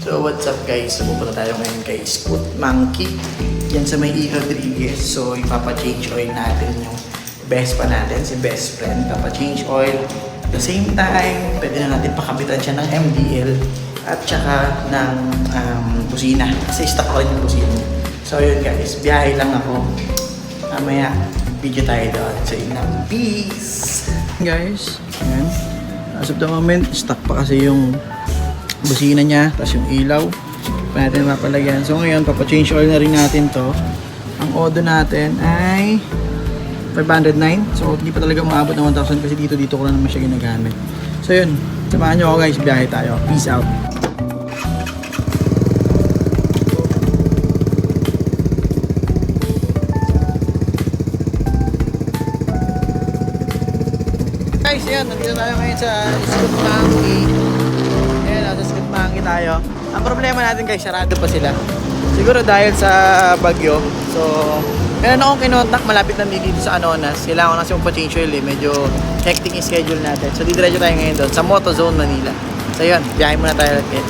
So what's up guys? So pupunta tayo ngayon kay Scoot Monkey. Yan sa may E. Rodriguez. So ipapa-change oil natin yung best pa natin, si best friend. Ipapa-change oil. At the same time, pwede na natin pakabitan siya ng MDL at saka ng busina. Kasi stock ko rin yung busina. So yun guys, biyahe lang ako. Mamaya, video tayo doon. So yun lang. Peace! Guys, yan. As of the moment, stock pa kasi yung busina niya, tapos yung ilaw pa natin mapalagyan. So ngayon, papachange oil na rin natin to. Ang odo natin ay 509. So hindi pa talaga maabot ng 1,000 kasi dito ko lang naman siya ginagamit. So yun, samahan nyo ako guys, biyahe tayo. Peace out! Guys, yan, nandito tayo ngayon sa Scoot Monkey. Mangi tayo. Ang problema natin guys, sarado pa sila. Siguro dahil sa bagyo. So, meron akong kinontak malapit na dito sa Anonas. Kailangan ko na siya magpa-change oil eh. Medyo hectic yung schedule natin. So, didiretso tayo ngayon doon sa Motozone Manila. So, yun. Biyahe muna tayo ulit.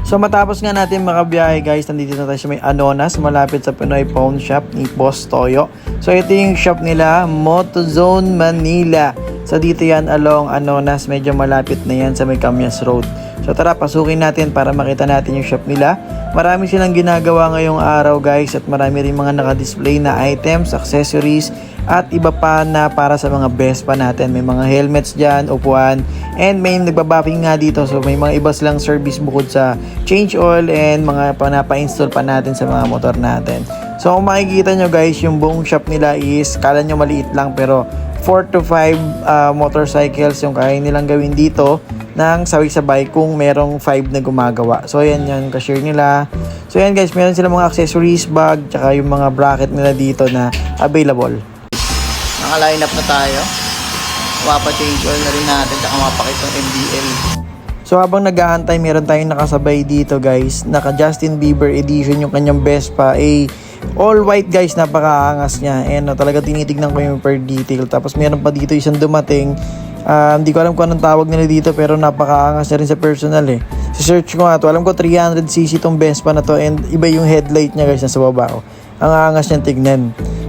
So, matapos nga natin makabiyahe guys, nandito na tayo sa may Anonas, malapit sa Pinoy Pawn Shop ni Boss Toyo. So, ito yung shop nila, Motozone Manila. So dito yan along Anonas, medyo malapit na yan sa may Camyas Road. So tara, pasukin natin para makita natin yung shop nila. Marami silang ginagawa ngayong araw guys at marami rin mga naka-display na items, accessories at iba pa na para sa mga best pa natin. May mga helmets dyan, upuan, and may nagbabapping nga dito. So may mga iba silang service bukod sa change oil and mga panapa-install pa natin sa mga motor natin. So kung makikita nyo guys, yung buong shop nila is, kala nyo maliit lang pero 4 to 5 motorcycles yung kaya nilang gawin dito ng sabay-sabay kung merong 5 na gumagawa. So ayan yung cashier nila. So ayan guys, meron silang mga accessories, bag, tsaka yung mga bracket nila dito na available. Naka-line up na tayo. Mapa-change oil na rin natin tsaka mapakita yung MDL. So habang nag-aantay, meron tayong nakasabay dito guys. Naka Justin Bieber edition yung kanyang Vespa. All white guys, napakaangas niya. And talaga tinitignan ko yung per detail. Tapos meron pa dito isang dumating. Hindi ko alam kung anong tawag nila dito pero napakaangas na rin sa personal eh. Search ko nga to. Alam ko 300cc tong Vespa na to and iba yung headlight niya guys nasa baba ko. Ang angas niyang tignan.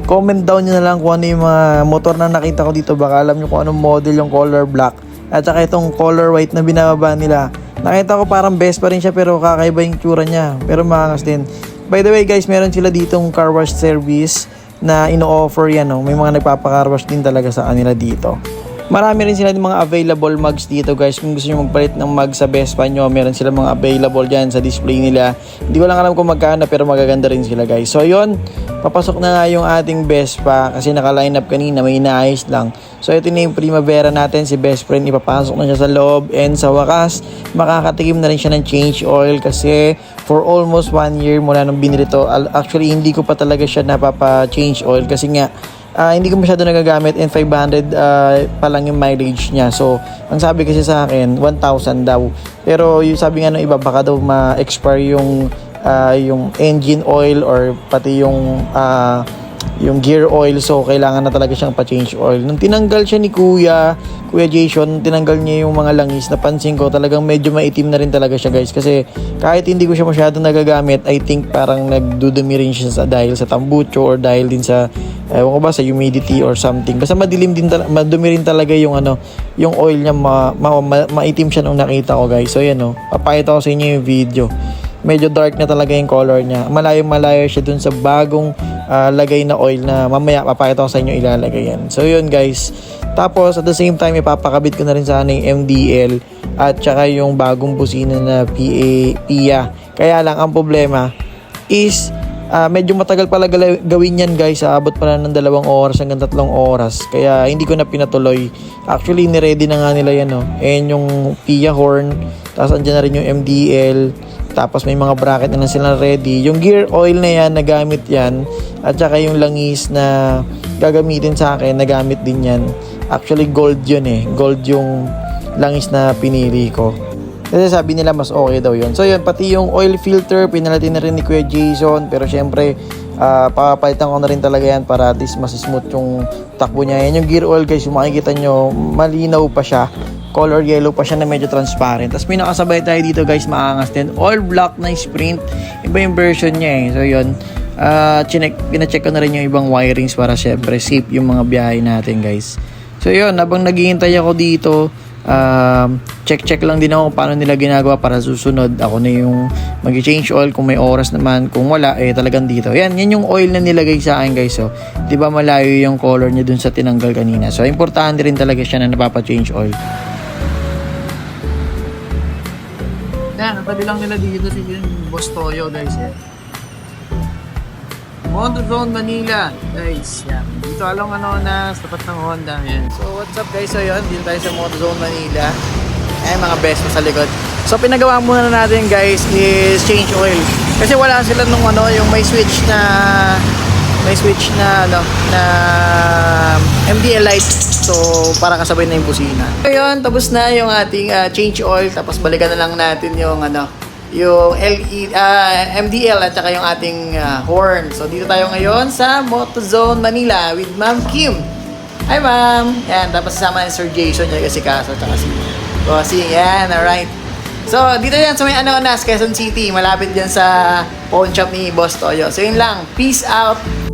Comment down nyo na lang kung ano yung mga motor na nakita ko dito. Baka alam nyo kung anong model yung color black. At saka itong color white na binababa nila. Nakita ko parang Vespa rin siya pero kakaiba yung tsura niya. Pero maangas din. By the way guys, meron sila ditong car wash service na ino-offer yan. No? May mga nagpapa-car wash din talaga sa kanila dito. Marami rin sila ng mga available mugs dito guys. Kung gusto nyo magpalit ng mug sa Vespa nyo, meron sila mga available dyan sa display nila. Hindi ko lang alam kung magkano pero magaganda rin sila guys. So yun, papasok na nga yung ating Vespa kasi naka-line up kanina, may inaayos lang. So ito na yung Primavera natin, si best friend, ipapasok na siya sa loob and sa wakas, makakatikim na rin siya ng change oil kasi for almost 1 year mula nung binili to. Actually, hindi ko pa talaga siya napapa-change oil kasi nga, hindi ko masyado nagagamit and 500 pa lang yung mileage niya. So, ang sabi kasi sa akin, 1,000 daw. Pero yung sabi nga ng iba, baka daw ma-expire yung engine oil or pati yung gear oil. So, kailangan na talaga siyang pa-change oil. Nung tinanggal siya ni Kuya Jason, tinanggal niya yung mga langis. Napansin ko, talagang medyo maitim na rin talaga siya guys. Kasi kahit hindi ko siya masyado nagagamit, I think parang nagdudumi rin siya dahil sa tambucho or dahil din sa ewan ko ba, sa humidity or something. Basta madilim din madumi rin talaga yung yung oil niya, maitim siya nung nakita ko guys. So yan papakita ko sa inyo yung video. Medyo dark na talaga yung color niya. Malayo siya dun sa bagong lagay na oil na mamaya papakita ko sa inyo ilalagay yan. So yun guys. Tapos at the same time ipapakabit ko na rin sana yung MDL at saka yung bagong busina na PIA. Kaya lang ang problema is medyo matagal pala gawin yan guys. Abot pala ng 2 oras hanggang 3 oras. Kaya hindi ko na pinatuloy. Actually niready na nga nila yan and yung PIA horn. Tapos andyan na rin yung MDL. Tapos may mga bracket na sila ready. Yung gear oil na yan, nagamit yan. At saka yung langis na gagamitin sa akin, nagamit din yan. Actually gold yun Gold yung langis na pinili ko. Kasi sabi nila mas okay daw yun. So yun, pati yung oil filter, pinalitin na rin ni Kuya Jason. Pero syempre, papalitan ko na rin talaga yan para at least mas smooth yung takbo niya. Yan yung gear oil guys, yung makikita nyo, malinaw pa siya. color yellow pa siya na medyo transparent. Tapos may nakasabay tayo dito guys, maangas din. All black na Sprint. Iba yung version niya eh. So yun, pinacheck ko na rin yung ibang wirings para syempre safe yung mga biyahe natin guys. So yun, habang naghihintay ako dito, check lang din ako kung paano nila ginagawa para susunod. Ako na yung mag-change oil kung may oras naman. Kung wala, talagang dito. Yan yung oil na nilagay sa akin guys. So, di ba malayo yung color niya dun sa tinanggal kanina. So, importante rin talaga siya na napapa-change oil. Yan, natabi lang nila dito si Boss Toyo guys. MotoZone Manila guys, yan. Dito along tapat ng Honda, yan. So what's up guys, so yun, dito tayo sa MotoZone Manila. Mga best mo sa likod. So pinagawa muna natin guys is change oil. Kasi wala sila nung yung may switch na MDL light. So para kasabay na yung busina. So yun, tapos na yung ating change oil. Tapos balikan na lang natin yung MDL at saka yung ating horn. So dito tayo ngayon sa MotoZone Manila with Ma'am Kim. Hi ma'am! Yan, tapos sasama ni Sir Jason niya kasi kaso at saka si Bossy. Yan, alright. So dito yan sa may Anonas, Quezon City. Malapit dyan sa pawn shop ni Boss Toyo. So yun lang. Peace out!